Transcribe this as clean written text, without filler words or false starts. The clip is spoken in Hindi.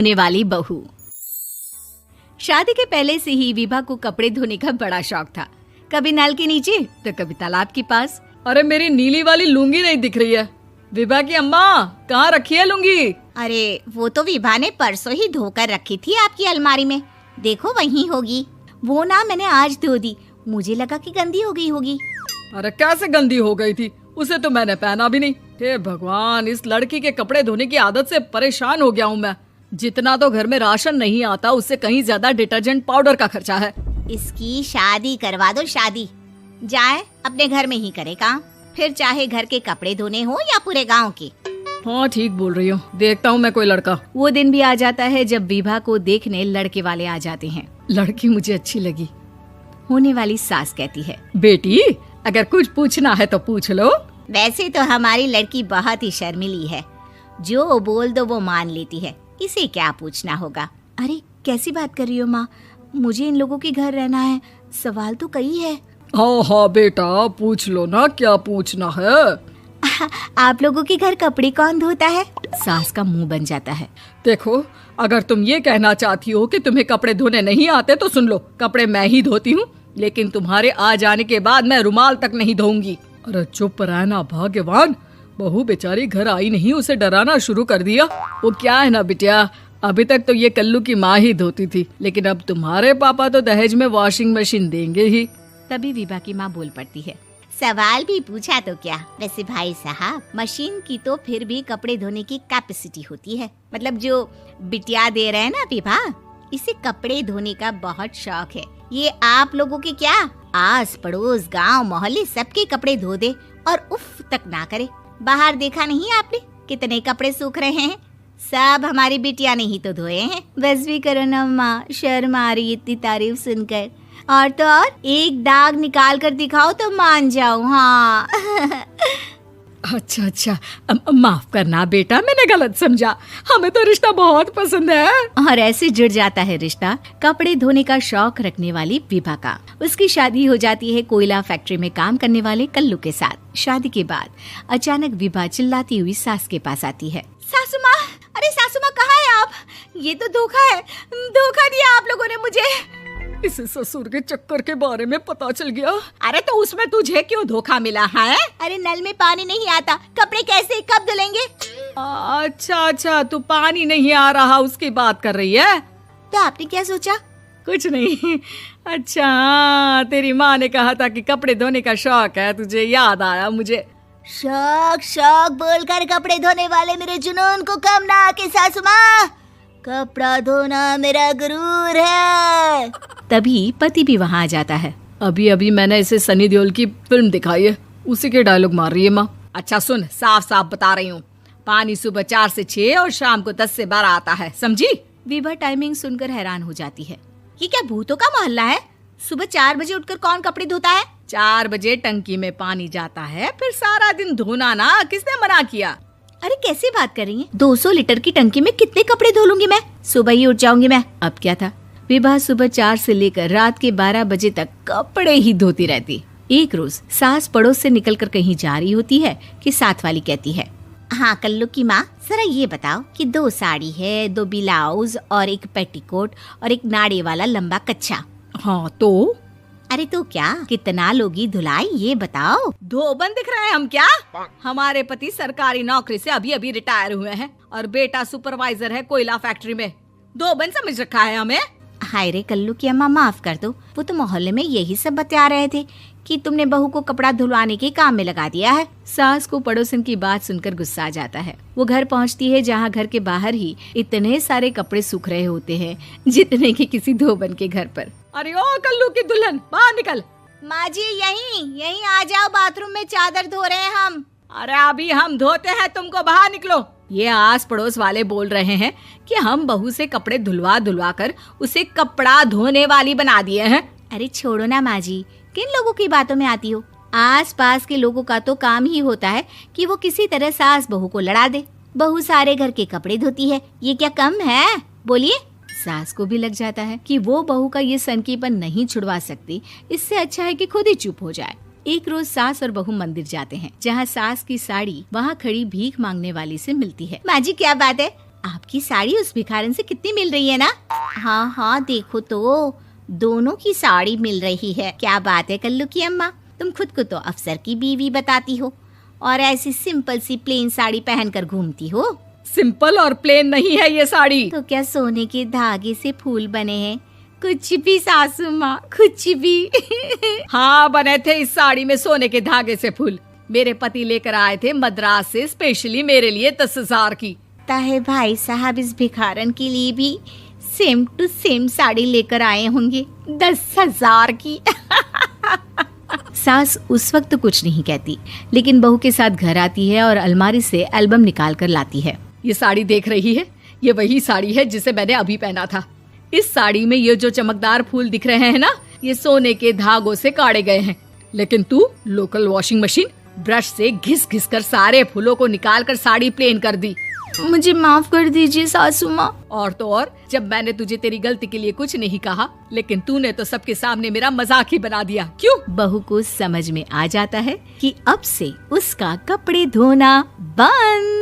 होने वाली बहू। शादी के पहले से ही विभा को कपड़े धोने का बड़ा शौक था। कभी नल के नीचे तो कभी तालाब के पास। अरे मेरी नीली वाली लुंगी नहीं दिख रही है। विभा की अम्मा, कहाँ रखी है लुंगी? अरे वो तो विभा ने परसों ही धोकर रखी थी आपकी अलमारी में, देखो वहीं होगी। वो ना मैंने आज धो दी, मुझे लगा कि गंदी हो गई होगी। अरे कैसे गंदी हो गई थी? उसे तो मैंने पहना भी नहीं। हे भगवान, इस लड़की के कपड़े धोने की आदत से परेशान हो गया हूँ मैं। जितना तो घर में राशन नहीं आता, उससे कहीं ज्यादा डिटर्जेंट पाउडर का खर्चा है। इसकी शादी करवा दो, शादी जाए अपने घर में ही करे काम, फिर चाहे घर के कपड़े धोने हो या पूरे गांव के। हाँ ठीक बोल रही हूँ, देखता हूँ मैं कोई लड़का। वो दिन भी आ जाता है जब विभा को देखने लड़के वाले आ जाते हैं। लड़की मुझे अच्छी लगी। होने वाली सास कहती है, बेटी अगर कुछ पूछना है तो पूछ लो। वैसे तो हमारी लड़की बहुत ही शर्मीली है, जो बोल दो वो मान लेती है, इसे क्या पूछना होगा। अरे कैसी बात कर रही हो माँ, मुझे इन लोगों के घर रहना है, सवाल तो कई है। हाँ हाँ बेटा, पूछ लो ना, क्या पूछना है। आप लोगों के घर कपड़े कौन धोता है? सास का मुंह बन जाता है। देखो, अगर तुम ये कहना चाहती हो कि तुम्हें कपड़े धोने नहीं आते तो सुन लो, कपड़े मैं ही धोती हूँ, लेकिन तुम्हारे आ जाने के बाद मैं रुमाल तक नहीं धोऊंगी। अरे चुप रहना भाग्यवान, बहू बेचारी घर आई नहीं, उसे डराना शुरू कर दिया। वो क्या है ना बिटिया, अभी तक तो ये कल्लू की माँ ही धोती थी, लेकिन अब तुम्हारे पापा तो दहेज में वॉशिंग मशीन देंगे ही। तभी विभा की माँ बोल पड़ती है, सवाल भी पूछा तो क्या। वैसे भाई साहब, मशीन की तो फिर भी कपड़े धोने की कैपेसिटी होती है। मतलब जो बिटिया दे रहे हैं ना विभा, इसे कपड़े धोने का बहुत शौक है। ये आप लोगों के क्या, आस पड़ोस गांव मोहल्ले सबके कपड़े धो दे और उफ तक ना करे। बाहर देखा नहीं आपने कितने कपड़े सूख रहे हैं? सब हमारी बिटिया ने ही तो धोए हैं। बस भी करो ना माँ, शर्म आ रही इतनी तारीफ सुनकर। और तो और एक दाग निकाल कर दिखाओ तो मान जाऊं। हाँ अच्छा, माफ करना बेटा, मैंने गलत समझा। हमें तो रिश्ता बहुत पसंद है। और ऐसे जुड़ जाता है रिश्ता कपड़े धोने का शौक रखने वाली विभा का। उसकी शादी हो जाती है कोयला फैक्ट्री में काम करने वाले कल्लू के साथ। शादी के बाद अचानक विभा चिल्लाती हुई सास के पास आती है। सासू माँ, अरे सासू माँ कहाँ है आप? ये तो धोखा है, धोखा दिया आप लोगों ने मुझे। इसे ससुर के चक्कर के बारे में पता चल गया। अरे तो उसमें तुझे क्यों धोखा मिला है? अरे नल में पानी नहीं आता, कपड़े कैसे कब धुलेंगे? अच्छा, तू पानी नहीं आ रहा उसकी बात कर रही है। तो आपने क्या सोचा? कुछ नहीं। अच्छा, तेरी माँ ने कहा था कि कपड़े धोने का शौक है तुझे, याद आया मुझे। शौक बोलकर कपड़े धोने वाले मेरे जुनून को कम ना आके सासू माँ, कपड़ा धोना मेरा गुरूर है। तभी पति भी वहाँ आ जाता है। अभी मैंने इसे सनी देओल की फिल्म दिखाई है, उसी के डायलॉग मार रही है माँ। अच्छा सुन, साफ साफ बता रही हूँ, पानी सुबह 4 से 6 और शाम को 10 से 12 आता है, समझी? विभा टाइमिंग सुनकर हैरान हो जाती है। ये क्या भूतों का मोहल्ला है? सुबह 4 बजे उठकर कौन कपड़े धोता है? 4 बजे टंकी में पानी जाता है, फिर सारा दिन धोना ना, किसने मना किया? अरे कैसी बात कर रही हैं? 200 लीटर की टंकी में कितने कपड़े धो लूंगी मैं? सुबह ही उठ जाऊंगी मैं। अब क्या था, विभा सुबह 4 से लेकर रात के 12 बजे तक कपड़े ही धोती रहती। एक रोज सास पड़ोस से निकलकर कहीं जा रही होती है कि साथ वाली कहती है, हाँ कल्लू की माँ, जरा ये बताओ कि 2 साड़ी है, 2 ब्लाउज और एक पेटीकोट और एक नाड़े वाला लंबा कच्छा। हाँ तो? अरे तो क्या, कितना लोगी धुलाई ये बताओ। धोबन दिख रहे हैं हम क्या? हमारे पति सरकारी नौकरी से अभी रिटायर हुए हैं और बेटा सुपरवाइजर है कोयला फैक्ट्री में। धोबन समझ रखा है हमें? हाय रे कल्लू की अम्मा, माफ कर दो, वो तो मोहल्ले में यही सब बता रहे थे कि तुमने बहू को कपड़ा धुलवाने के काम में लगा दिया है। सास को पड़ोसन की बात सुनकर गुस्सा आ जाता है। वो घर पहुंचती है जहां घर के बाहर ही इतने सारे कपड़े सूख रहे होते हैं जितने कि किसी धोबन के घर पर। अरे ओ कल्लू की दुल्हन, बाहर निकल। माँ जी यहीं आ जाओ, बाथरूम में चादर धो रहे हैं हम। अरे अभी हम धोते हैं, तुमको बाहर निकलो। ये आस पड़ोस वाले बोल रहे हैं कि हम बहू से कपड़े धुलवा कर उसे कपड़ा धोने वाली बना दिए हैं। अरे छोड़ो ना माँ जी, किन लोगों की बातों में आती हो? आस पास के लोगों का तो काम ही होता है कि वो किसी तरह सास बहू को लड़ा दे। बहू सारे घर के कपड़े धोती है, ये क्या कम है? बोलिए। सास को भी लग जाता है कि वो बहू का ये सनकीपन नहीं छुड़वा सकती, इससे अच्छा है कि खुद ही चुप हो जाए। एक रोज सास और बहू मंदिर जाते हैं, जहाँ सास की साड़ी वहाँ खड़ी भीख मांगने वाली से मिलती है। माँ जी क्या बात है, आपकी साड़ी उस भिखारन से कितनी मिल रही है ना? हाँ हाँ देखो तो, दोनों की साड़ी मिल रही है। क्या बात है कल्लू की अम्मा, तुम खुद को तो अफसर की बीवी बताती हो और ऐसी सिंपल सी प्लेन साड़ी पहनकर घूमती हो। सिंपल और प्लेन नहीं है ये साड़ी। तो क्या सोने के धागे से फूल बने हैं? कुछ भी सासू माँ, कुछ भी। हाँ बने थे इस साड़ी में सोने के धागे से फूल। मेरे पति लेकर आए थे मद्रास से स्पेशली मेरे लिए 10,000 की। ताहे भाई साहब इस भिखारन के लिए भी सेम टू सेम साड़ी लेकर आए होंगे 10,000 की। सास उस वक्त कुछ नहीं कहती, लेकिन बहू के साथ घर आती है और अलमारी से एल्बम निकाल कर लाती है। ये साड़ी देख रही है, ये वही साड़ी है जिसे मैंने अभी पहना था। इस साड़ी में ये जो चमकदार फूल दिख रहे हैं ना, ये सोने के धागों से काढ़े गए हैं। लेकिन तू लोकल वॉशिंग मशीन ब्रश से घिस घिस कर सारे फूलों को निकाल कर साड़ी प्लेन कर दी। मुझे माफ कर दीजिए सासू माँ। और तो और, जब मैंने तुझे तेरी गलती के लिए कुछ नहीं कहा, लेकिन तूने तो सबके सामने मेरा मजाक ही बना दिया। क्यों? बहू को समझ में आ जाता है कि अब से उसका कपड़े धोना बंद।